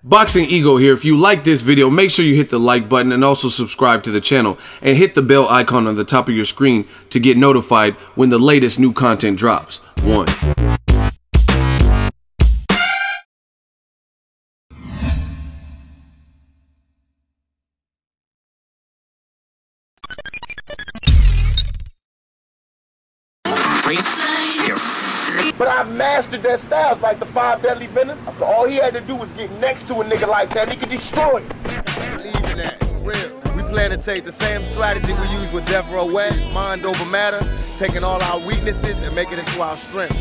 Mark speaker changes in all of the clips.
Speaker 1: Boxing Ego here. If you like this video, make sure you hit the like button and also subscribe to the channel and hit the bell icon on the top of your screen to get notified when the latest new content drops. 1.
Speaker 2: But I mastered that style. It's like the 5 deadly venoms. So all he had to do was get next to a nigga like that, and he could destroy him.
Speaker 3: Believe in that, for real. We plan to take the same strategy we use with Death Row West, mind over matter, taking all our weaknesses and making it into our strength.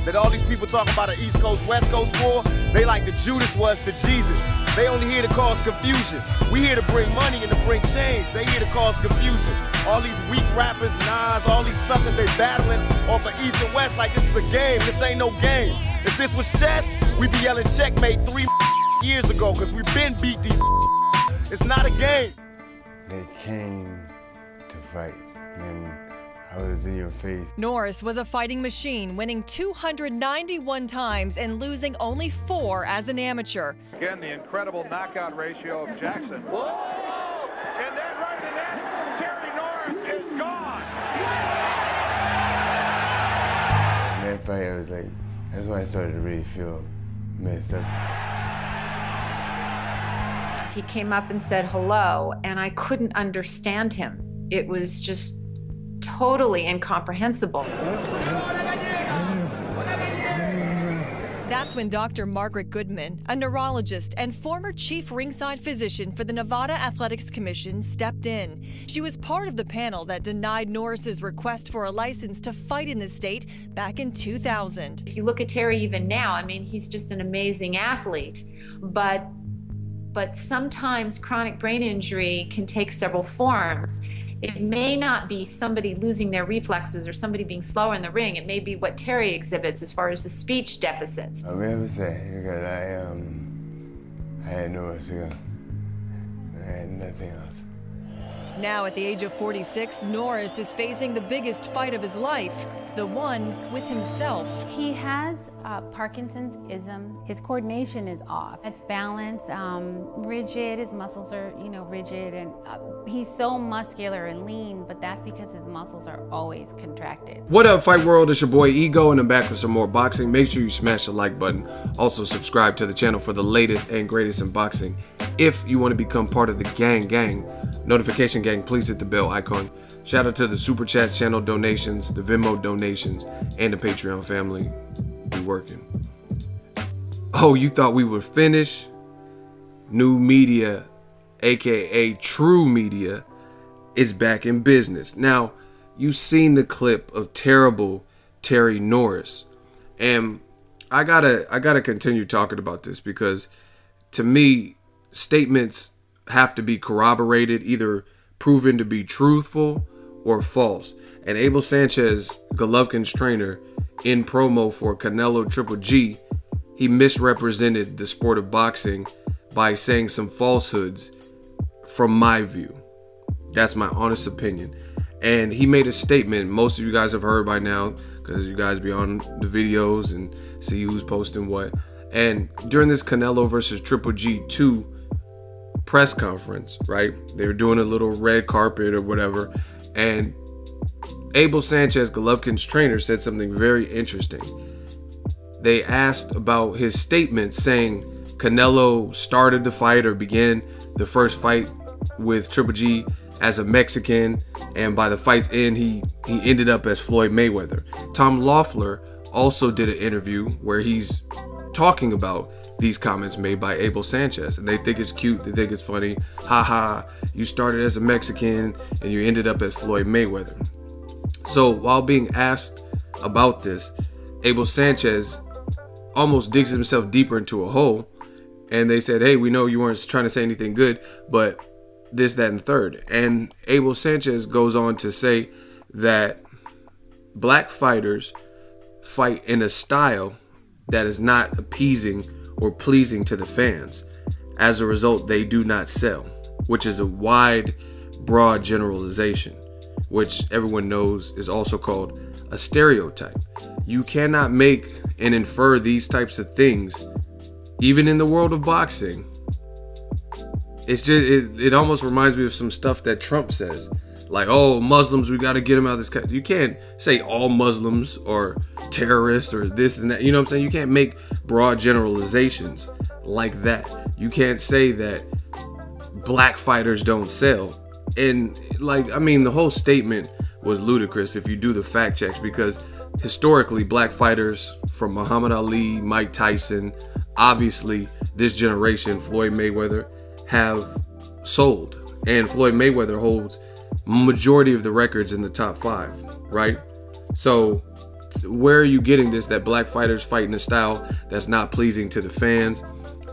Speaker 3: That all these people talk about an East Coast, West Coast war, they like the Judas was to Jesus. They only here to cause confusion. We here to bring money and to bring change. They here to cause confusion. All these weak rappers, Nas, all these suckers, they battling off of East and West like this is a game. This ain't no game. If this was chess, we'd be yelling checkmate 3 years ago, because we've been beat these. It's not a game.
Speaker 4: They came to fight, and I was in your face.
Speaker 5: Norris was a fighting machine, winning 291 times and losing only 4 as an amateur.
Speaker 6: Again, the incredible knockout ratio of Jackson. Whoa! And then right in that, Terry Norris is gone.
Speaker 4: In that fight, I was like, that's when I started to really feel messed up.
Speaker 7: He came up and said hello, and I couldn't understand him. It was just totally incomprehensible.
Speaker 5: That's when Dr. Margaret Goodman, a neurologist and former chief ringside physician for the Nevada Athletics Commission, stepped in. She was part of the panel that denied Norris's request for a license to fight in the state back in 2000.
Speaker 7: If you look at Terry even now, I mean, he's just an amazing athlete, but sometimes chronic brain injury can take several forms. It may not be somebody losing their reflexes or somebody being slower in the ring. It may be what Terry exhibits as far as the speech deficits.
Speaker 4: I'm upset because I had nowhere to go. I had nothing else.
Speaker 5: Now at the age of 46, Norris is facing the biggest fight of his life, the one with himself.
Speaker 8: He has Parkinson's-ism. His coordination is off. It's balance, rigid. His muscles are, rigid, and he's so muscular and lean, but that's because his muscles are always contracted.
Speaker 1: What up, Fight World? It's your boy Ego, and I'm back with some more boxing. Make sure you smash the like button. Also subscribe to the channel for the latest and greatest in boxing. If you want to become part of the gang, notification gang, please hit the bell icon. Shout out to the Super Chat channel donations, the Venmo donations, and the Patreon family. We working. Oh, you thought we would finish? New media, aka True Media, is back in business. Now, you've seen the clip of terrible Terry Norris, and I gotta continue talking about this because, to me, statements have to be corroborated, either proven to be truthful or false. And Abel Sanchez, Golovkin's trainer, in promo for Canelo Triple G, he misrepresented the sport of boxing by saying some falsehoods from my view. That's my honest opinion. And he made a statement most of you guys have heard by now because you guys be on the videos and see who's posting what. And during this Canelo versus Triple G 2 press conference, right? They were doing a little red carpet or whatever, and Abel Sanchez, Golovkin's trainer, said something very interesting. They asked about his statement saying Canelo started the fight or began the first fight with Triple G as a Mexican, and by the fight's end, he ended up as Floyd Mayweather. Tom Loeffler also did an interview where he's talking about these comments made by Abel Sanchez, and they think it's cute, they think it's funny. Haha, you started as a Mexican and you ended up as Floyd Mayweather. So while being asked about this, Abel Sanchez almost digs himself deeper into a hole, and they said, hey, we know you weren't trying to say anything good, but this, that, and third. And Abel Sanchez goes on to say that black fighters fight in a style that is not appeasing or pleasing to the fans. As a result, they do not sell, which is a wide, broad generalization, which everyone knows is also called a stereotype. You cannot make and infer these types of things even in the world of boxing, it's just, it almost reminds me of some stuff that Trump says. Like, oh, Muslims, we got to get them out of this country. You can't say all Muslims or terrorists or this and that. You know what I'm saying? You can't make broad generalizations like that. You can't say that black fighters don't sell. And like, I mean, the whole statement was ludicrous if you do the fact checks, because historically black fighters from Muhammad Ali, Mike Tyson, obviously this generation, Floyd Mayweather, have sold. And Floyd Mayweather holds majority of the records in the top 5, right? So where are you getting this, that black fighters fight in a style that's not pleasing to the fans,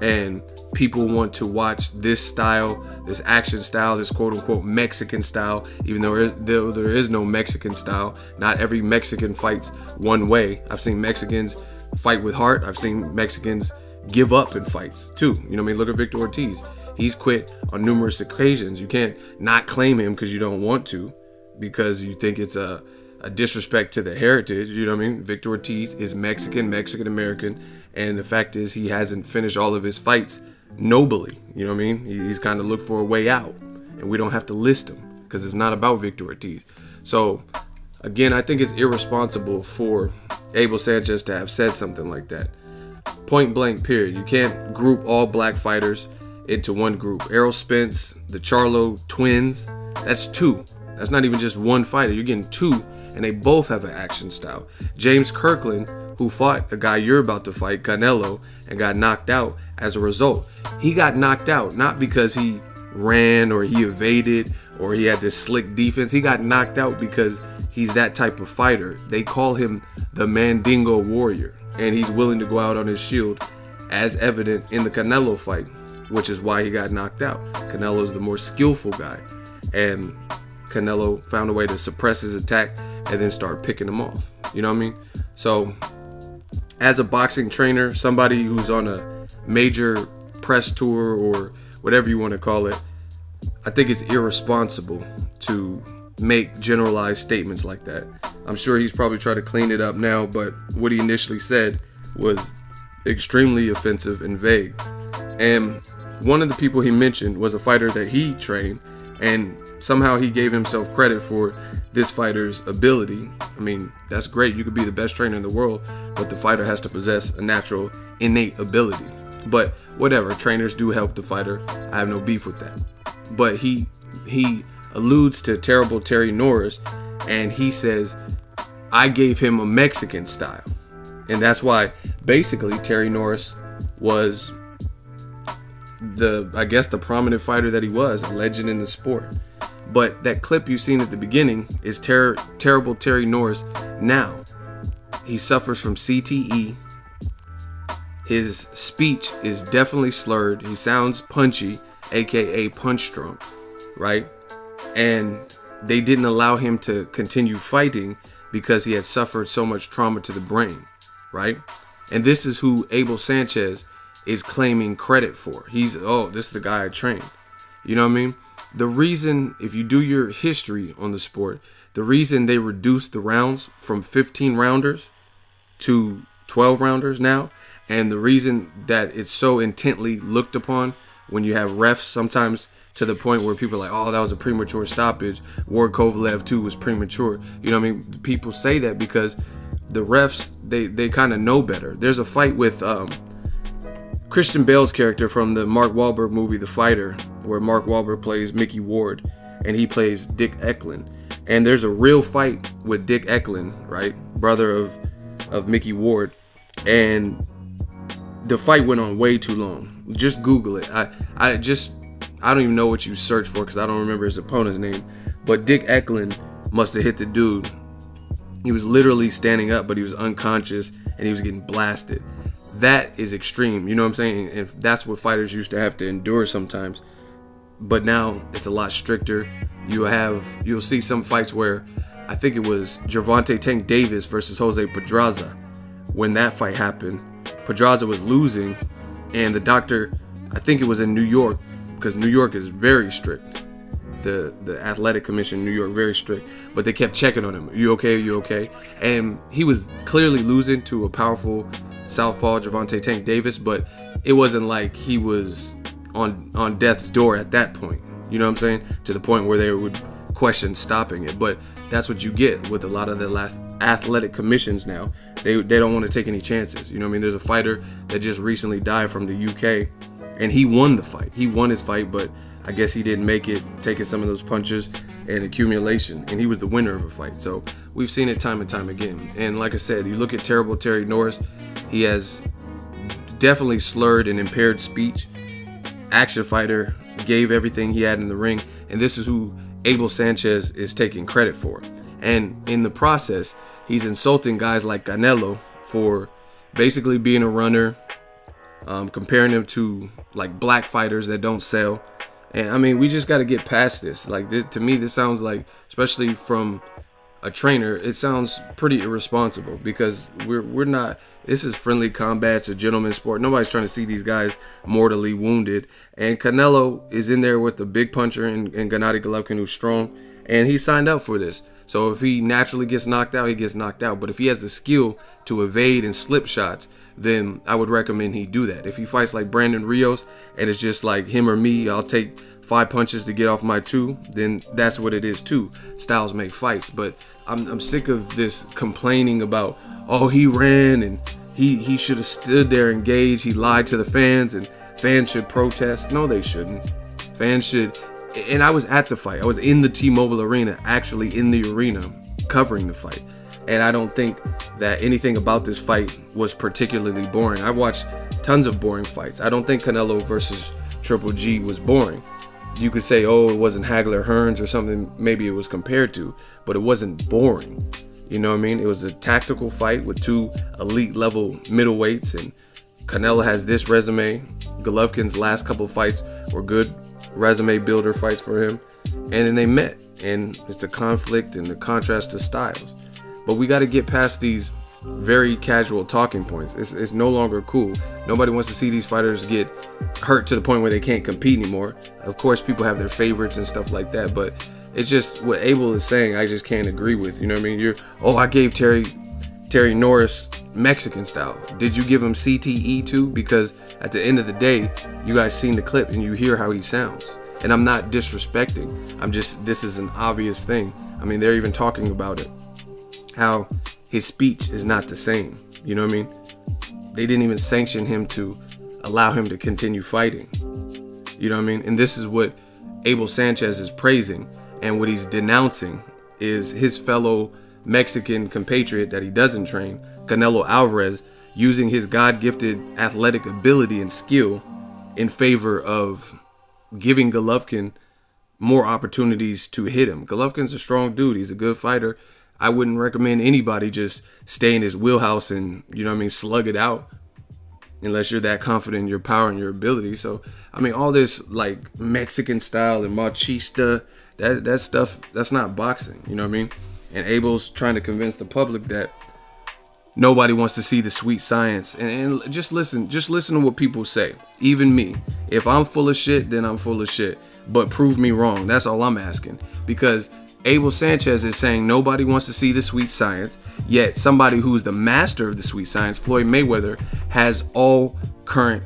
Speaker 1: and people want to watch this style, this action style, this quote-unquote Mexican style, even though there is no Mexican style. Not every Mexican fights one way. I've seen Mexicans fight with heart. I've seen Mexicans give up in fights too. You know what I mean? Look at Victor Ortiz. He's quit on numerous occasions. You can't not claim him because you don't want to, because you think it's a disrespect to the heritage. You know what I mean? Victor Ortiz is Mexican, Mexican-American, and the fact is he hasn't finished all of his fights nobly. You know what I mean? He's kind of looked for a way out, and we don't have to list him because it's not about Victor Ortiz. So again, I think it's irresponsible for Abel Sanchez to have said something like that. Point blank, period. You can't group all black fighters into one group. Errol Spence, the Charlo twins, that's 2. That's not even just one fighter. You're getting 2, and they both have an action style. James Kirkland, who fought a guy you're about to fight, Canelo, and got knocked out as a result. He got knocked out not because he ran or he evaded or he had this slick defense. He got knocked out because he's that type of fighter. They call him the Mandingo Warrior, and he's willing to go out on his shield, as evident in the Canelo fight, which is why he got knocked out. Canelo's the more skillful guy, and Canelo found a way to suppress his attack and then start picking him off. You know what I mean? So as a boxing trainer, somebody who's on a major press tour or whatever you want to call it, I think it's irresponsible to make generalized statements like that. I'm sure he's probably trying to clean it up now, but what he initially said was extremely offensive and vague. And one of the people he mentioned was a fighter that he trained, and somehow he gave himself credit for this fighter's ability. I mean, that's great. You could be the best trainer in the world, but the fighter has to possess a natural, innate ability. But whatever, trainers do help the fighter. I have no beef with that. But he alludes to terrible Terry Norris, and he says, I gave him a Mexican style. And that's why basically Terry Norris was I guess the prominent fighter that he was, a legend in the sport. But that clip you've seen at the beginning is terrible Terry Norris now. He suffers from CTE. His speech is definitely slurred. He sounds punchy, aka punch drunk, right? And they didn't allow him to continue fighting because he had suffered so much trauma to the brain, right? And this is who Abel Sanchez is claiming credit for. He's, oh, this is the guy I trained. You know what I mean? The reason, if you do your history on the sport, the reason they reduced the rounds from 15 rounders to 12 rounders now, and the reason that it's so intently looked upon when you have refs sometimes to the point where people are like, oh, that was a premature stoppage. Ward Kovalev too was premature. You know what I mean? People say that because the refs, they kind of know better. There's a fight with Christian Bale's character from the Mark Wahlberg movie, The Fighter, where Mark Wahlberg plays Mickey Ward and he plays Dick Eklund. And there's a real fight with Dick Eklund, right? Brother of Mickey Ward. And the fight went on way too long. Just Google it. I don't even know what you search for because I don't remember his opponent's name. But Dick Eklund must have hit the dude. He was literally standing up, but he was unconscious and he was getting blasted. That is extreme, you know what I'm saying? And that's what fighters used to have to endure sometimes. But now it's a lot stricter. You'll see some fights where I think it was Gervonta Tank Davis versus Jose Pedraza. When that fight happened, Pedraza was losing, and the doctor, I think it was in New York, because New York is very strict. The athletic commission in New York, very strict, but they kept checking on him. Are you okay? Are you okay? And he was clearly losing to a powerful southpaw, Gervonta Tank Davis, but it wasn't like he was on death's door at that point. You know what I'm saying? To the point where they would question stopping it. But that's what you get with a lot of the athletic commissions now. They don't want to take any chances. You know what I mean? There's a fighter that just recently died from the UK, and he won the fight. He won his fight, but I guess he didn't make it, taking some of those punches and accumulation, and he was the winner of a fight. So we've seen it time and time again. And like I said, you look at terrible Terry Norris, he has definitely slurred and impaired speech. Action fighter, gave everything he had in the ring, and this is who Abel Sanchez is taking credit for. And in the process, he's insulting guys like Canelo for basically being a runner, comparing him to like black fighters that don't sell. And I mean, we just got to get past this. Like, this, to me, this sounds like, especially from a trainer, it sounds pretty irresponsible, because we're not, this is friendly combat, it's a gentleman's sport. Nobody's trying to see these guys mortally wounded. And Canelo is in there with the big puncher and Gennady Golovkin, who's strong, and he signed up for this. So if he naturally gets knocked out, he gets knocked out. But if he has the skill to evade and slip shots, then I would recommend he do that. If he fights like Brandon Rios and it's just like him or me, I'll take 5 punches to get off my 2, then that's what it is too. Styles make fights. But I'm sick of this complaining about, oh, he ran and he should have stood there engaged, he lied to the fans, and fans should protest. No, they shouldn't. Fans should. And I was at the fight. I was in the T-Mobile Arena, actually in the arena, covering the fight. And I don't think that anything about this fight was particularly boring. I watched tons of boring fights. I don't think Canelo versus Triple G was boring. You could say, oh, it wasn't Hagler Hearns or something, maybe it was compared to, but it wasn't boring. You know what I mean? It was a tactical fight with 2 elite level middleweights, and Canelo has this resume. Golovkin's last couple of fights were good resume builder fights for him, and then they met, and it's a conflict and the contrast to styles. But we got to get past these very casual talking points. It's no longer cool. Nobody wants to see these fighters get hurt to the point where they can't compete anymore. Of course, people have their favorites and stuff like that, but it's just what Abel is saying, I just can't agree with. You know what I mean? I gave Terry Norris Mexican style. Did you give him CTE too? Because at the end of the day, you guys seen the clip and you hear how he sounds. And I'm not disrespecting. This is an obvious thing. I mean, they're even talking about it, how his speech is not the same. You know what I mean? They didn't even sanction him to allow him to continue fighting. You know what I mean? And this is what Abel Sanchez is praising, and what he's denouncing is his fellow Mexican compatriot that he doesn't train, Canelo Alvarez, using his God-gifted athletic ability and skill in favor of giving Golovkin more opportunities to hit him. Golovkin's a strong dude. He's a good fighter. I wouldn't recommend anybody just stay in his wheelhouse and, you know what I mean, slug it out unless you're that confident in your power and your ability. So, I mean, all this like Mexican style and machista, that stuff, that's not boxing, you know what I mean? And Abel's trying to convince the public that nobody wants to see the sweet science. And just listen to what people say. Even me. If I'm full of shit, then I'm full of shit. But prove me wrong. That's all I'm asking. Because Abel Sanchez is saying nobody wants to see the sweet science, yet somebody who's the master of the sweet science, Floyd Mayweather, has all current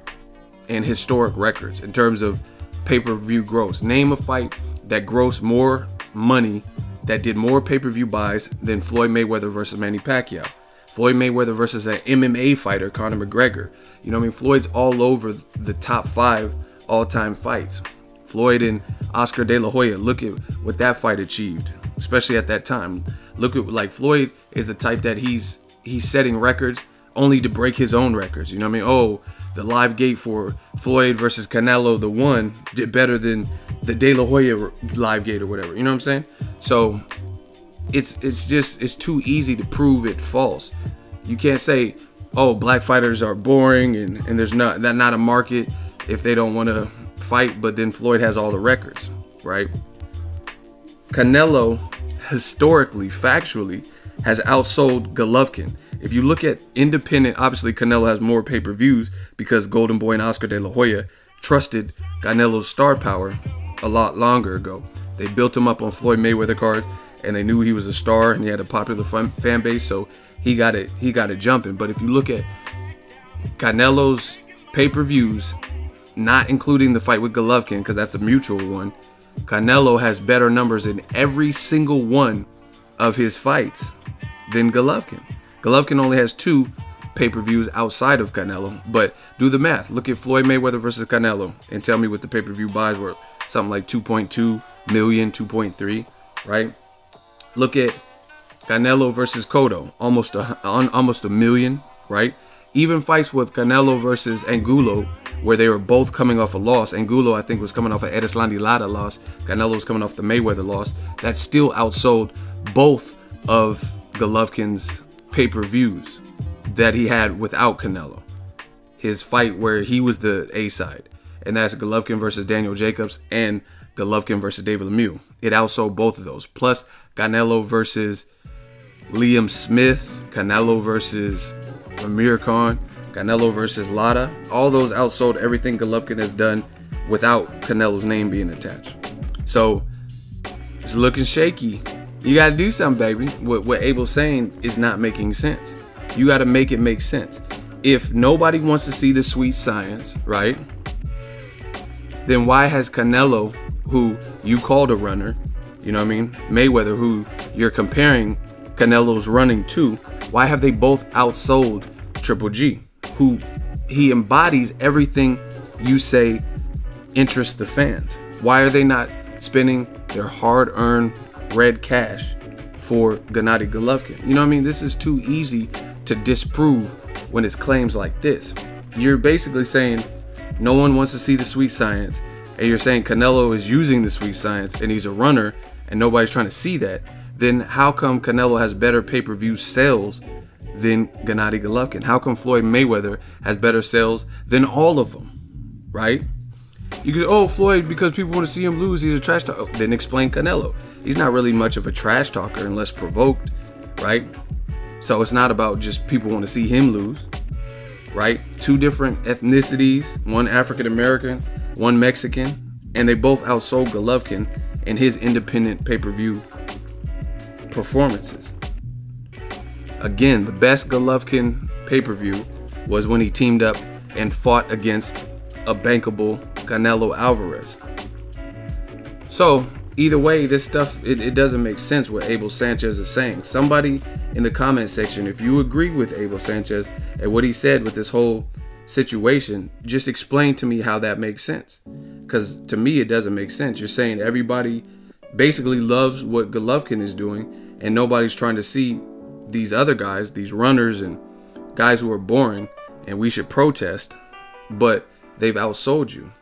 Speaker 1: and historic records in terms of pay-per-view gross. Name a fight that grossed more money, that did more pay-per-view buys than Floyd Mayweather versus Manny Pacquiao. Floyd Mayweather versus an MMA fighter, Conor McGregor. You know what I mean? Floyd's all over the top 5 all-time fights. Floyd and Oscar De La Hoya, look at what that fight achieved, especially at that time. Look at, like, Floyd is the type that he's setting records only to break his own records. You know what I mean? Oh, the live gate for Floyd versus Canelo, the one, did better than the De La Hoya live gate or whatever. You know what I'm saying? So it's too easy to prove it false. You can't say, oh, black fighters are boring and there's not a market if they don't want to fight, but then Floyd has all the records, right? Canelo historically, factually, has outsold Golovkin. If you look at independent, obviously Canelo has more pay-per-views because Golden Boy and Oscar De La Hoya trusted Canelo's star power a lot longer ago. They built him up on Floyd Mayweather cards, and they knew he was a star and he had a popular fan base, so he got it jumping. But if you look at Canelo's pay-per-views, not including the fight with Golovkin, because that's a mutual one, Canelo has better numbers in every single one of his fights than Golovkin. Golovkin only has 2 pay-per-views outside of Canelo, but do the math. Look at Floyd Mayweather versus Canelo and tell me what the pay-per-view buys were. Something like 2.2 million, 2.3, right? Look at Canelo versus Cotto, almost a million, right? Even fights with Canelo versus Angulo, where they were both coming off a loss. Angulo, I think, was coming off an Erislandy Lara loss. Canelo was coming off the Mayweather loss. That still outsold both of Golovkin's pay-per-views that he had without Canelo. His fight where he was the A side, and that's Golovkin versus Daniel Jacobs and Golovkin versus David Lemieux. It outsold both of those. Plus Canelo versus Liam Smith, Canelo versus Amir Khan, Canelo versus Lara. All those outsold everything Golovkin has done without Canelo's name being attached. So it's looking shaky. You got to do something, baby. What Abel's saying is not making sense. You got to make it make sense. If nobody wants to see the sweet science, right, then why has Canelo, who you called a runner, you know what I mean, Mayweather, who you're comparing Canelo's running to, why have they both outsold Triple G, who he embodies everything you say interests the fans? Why are they not spending their hard-earned red cash for Gennady Golovkin? You know what I mean? This is too easy to disprove when it's claims like this. You're basically saying no one wants to see the sweet science, and you're saying Canelo is using the sweet science and he's a runner and nobody's trying to see that. Then how come Canelo has better pay-per-view sales than Gennady Golovkin? How come Floyd Mayweather has better sales than all of them, right? You could, oh, Floyd, because people want to see him lose, he's a trash talker. Oh, then explain Canelo. He's not really much of a trash talker unless provoked, right? So it's not about just people want to see him lose, right? 2 different ethnicities, one African American, one Mexican, and they both outsold Golovkin in his independent pay-per-view performances. Again, the best Golovkin pay-per-view was when he teamed up and fought against a bankable Canelo Alvarez. So either way, this stuff, it doesn't make sense what Abel Sanchez is saying. Somebody in the comment section, if you agree with Abel Sanchez and what he said with this whole situation, just explain to me how that makes sense. Because to me, it doesn't make sense. You're saying everybody basically loves what Golovkin is doing and nobody's trying to see these other guys, these runners and guys who are boring, and we should protest, but they've outsold you.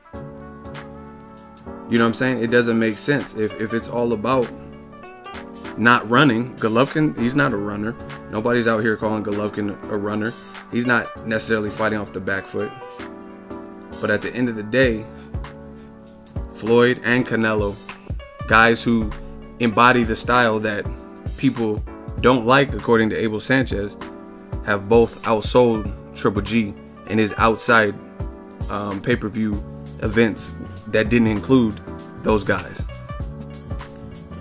Speaker 1: You know what I'm saying? It doesn't make sense. If it's all about not running, Golovkin, he's not a runner. Nobody's out here calling Golovkin a runner. He's not necessarily fighting off the back foot. But at the end of the day, Floyd and Canelo, guys who embody the style that people don't like, according to Abel Sanchez, have both outsold Triple G in his outside pay-per-view events that didn't include those guys.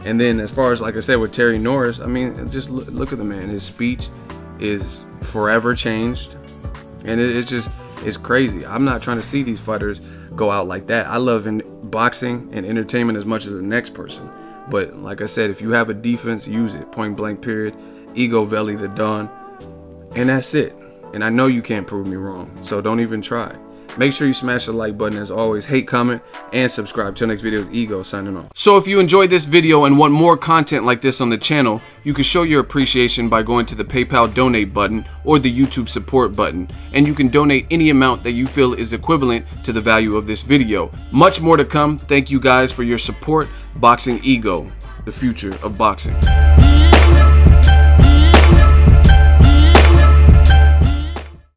Speaker 1: And then as far as, like I said, with Terry Norris, I mean, just look at the man. His speech is forever changed, and it's crazy. I'm not trying to see these fighters go out like that. I love boxing and entertainment as much as the next person, but like I said, if you have a defense, use it, point blank, period. Egoveli the Don, and that's it. And I know you can't prove me wrong, so don't even try. Make sure you smash the like button as always, hate, comment, and subscribe. Till next video, is Ego signing off. So if you enjoyed this video and want more content like this on the channel, you can show your appreciation by going to the PayPal donate button or the YouTube support button, and you can donate any amount that you feel is equivalent to the value of this video. Much more to come. Thank you guys for your support. Boxing Ego, the future of boxing.